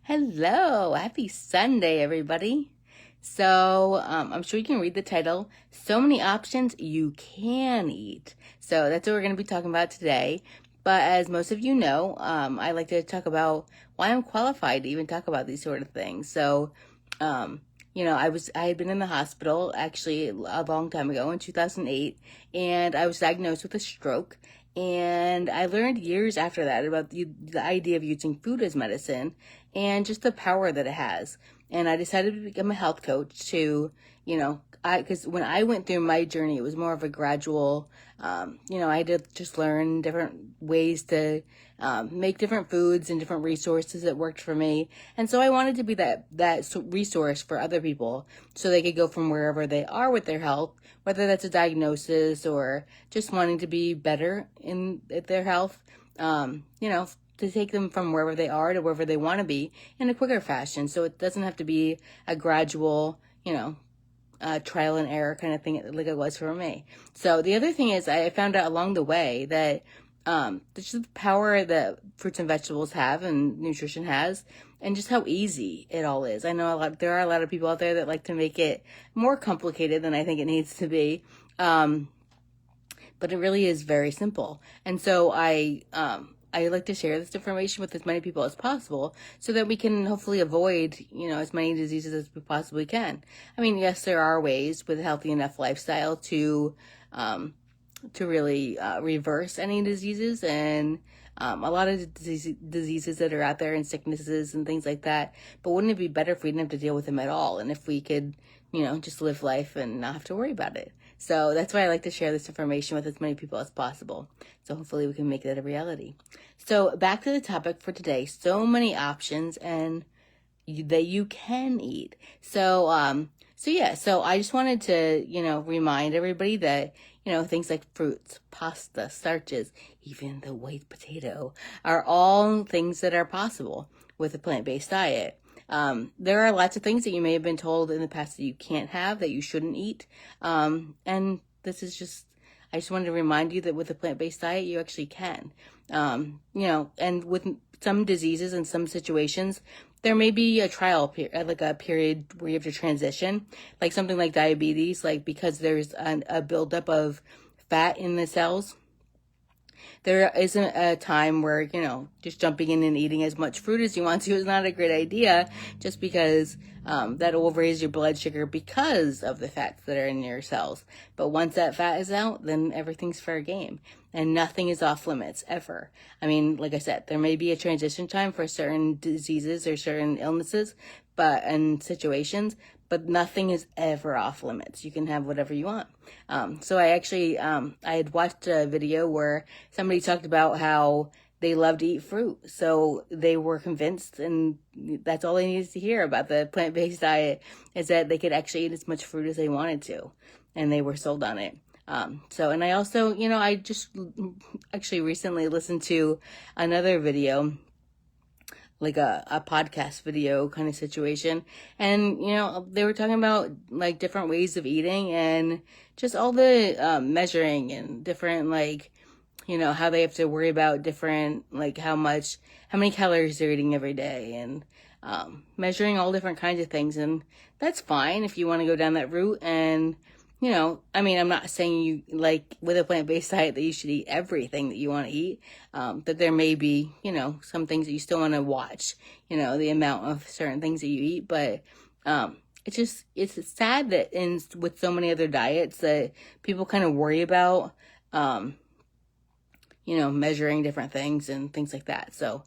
Hello, happy Sunday, everybody. I'm sure you can read the title. So many options you can eat. So that's what we're going to be talking about today. But as most of you know, I like to talk about why I'm qualified to even talk about these sort of things. Um, I had been in the hospital actually a long time ago in 2008, and I was diagnosed with a stroke. And I learned years after that about the idea of using food as medicine and just the power that it has. And I decided to become a health coach because when I went through my journey, it was more of a gradual, I had to just learn different ways to make different foods and different resources that worked for me. And so I wanted to be that resource for other people so they could go from wherever they are with their health, whether that's a diagnosis or just wanting to be better in their health, to take them from wherever they are to wherever they want to be in a quicker fashion. So it doesn't have to be a gradual, trial and error kind of thing like it was for me. So the other thing is I found out along the way that just the power that fruits and vegetables have and nutrition has, and just how easy it all is. I know there are a lot of people out there that like to make it more complicated than I think it needs to be. But it really is very simple. And so I like to share this information with as many people as possible so that we can hopefully avoid, as many diseases as we possibly can. I mean, yes, there are ways with a healthy enough lifestyle to really reverse any diseases and a lot of diseases that are out there and sicknesses and things like that. But wouldn't it be better if we didn't have to deal with them at all? And if we could, just live life and not have to worry about it. So that's why I like to share this information with as many people as possible. So hopefully we can make that a reality. So back to the topic for today. So many options and that you can eat. So I just wanted to, remind everybody that, things like fruits, pasta, starches, even the white potato are all things that are possible with a plant-based diet. There are lots of things that you may have been told in the past that you can't have, that you shouldn't eat. And I just wanted to remind you that with a plant-based diet, you actually can. And with some diseases and some situations, there may be a like a period where you have to transition, like something like diabetes, like because there's a buildup of fat in the cells. There isn't a time where, just jumping in and eating as much fruit as you want to is not a great idea, just because that will raise your blood sugar because of the fats that are in your cells. But once that fat is out, then everything's fair game. And nothing is off limits, ever. I mean, like I said, there may be a transition time for certain diseases or certain illnesses, and situations, but nothing is ever off limits. You can have whatever you want. So I had watched a video where somebody talked about how they love to eat fruit. So they were convinced, and that's all they needed to hear about the plant-based diet, is that they could actually eat as much fruit as they wanted to. And they were sold on it. And I also, I just actually recently listened to another video, like a podcast video kind of situation. And, they were talking about like different ways of eating and just all the measuring and different, like, how they have to worry about different, like how many calories they're eating every day, and measuring all different kinds of things. And that's fine if you want to go down that route. And I'm not saying you, like, with a plant-based diet that you should eat everything that you want to eat, that there may be, some things that you still want to watch, the amount of certain things that you eat. But it's sad that with so many other diets that people kind of worry about, measuring different things and things like that. So,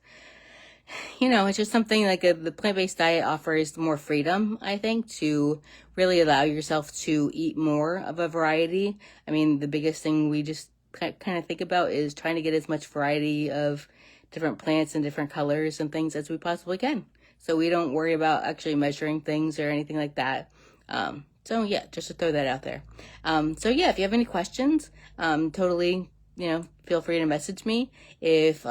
it's just something like the plant-based diet offers more freedom, I think, to really allow yourself to eat more of a variety. I mean, the biggest thing we just kind of think about is trying to get as much variety of different plants and different colors and things as we possibly can. So we don't worry about actually measuring things or anything like that. Just to throw that out there. If you have any questions, totally, feel free to message me. If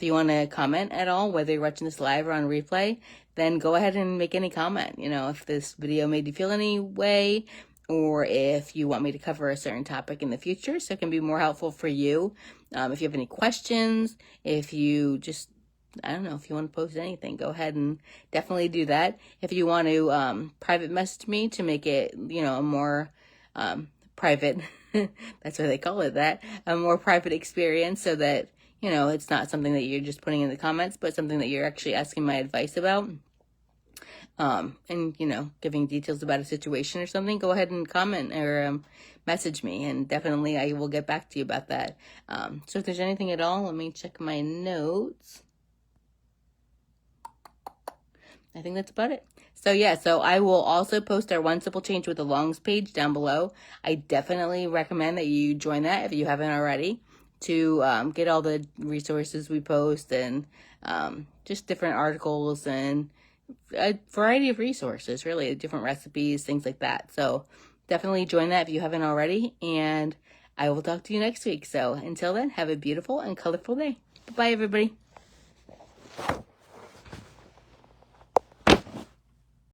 you want to comment at all, whether you're watching this live or on replay, then go ahead and make any comment. If this video made you feel any way, or if you want me to cover a certain topic in the future so it can be more helpful for you. If you have any questions, if you just I don't know, if you want to post anything, go ahead and definitely do that. If you want to private message me to make it, a more private, that's why they call it that, a more private experience, so that, it's not something that you're just putting in the comments, but something that you're actually asking my advice about. And, giving details about a situation or something, go ahead and comment or message me, and definitely I will get back to you about that. So if there's anything at all, let me check my notes. I think that's about it. So yeah, so I will also post our One Simple Change with the Longs page down below. I definitely recommend that you join that if you haven't already, to get all the resources we post, and just different articles and a variety of resources, really, different recipes, things like that. So definitely join that if you haven't already, and I will talk to you next week. So until then, have a beautiful and colorful day. Bye, everybody.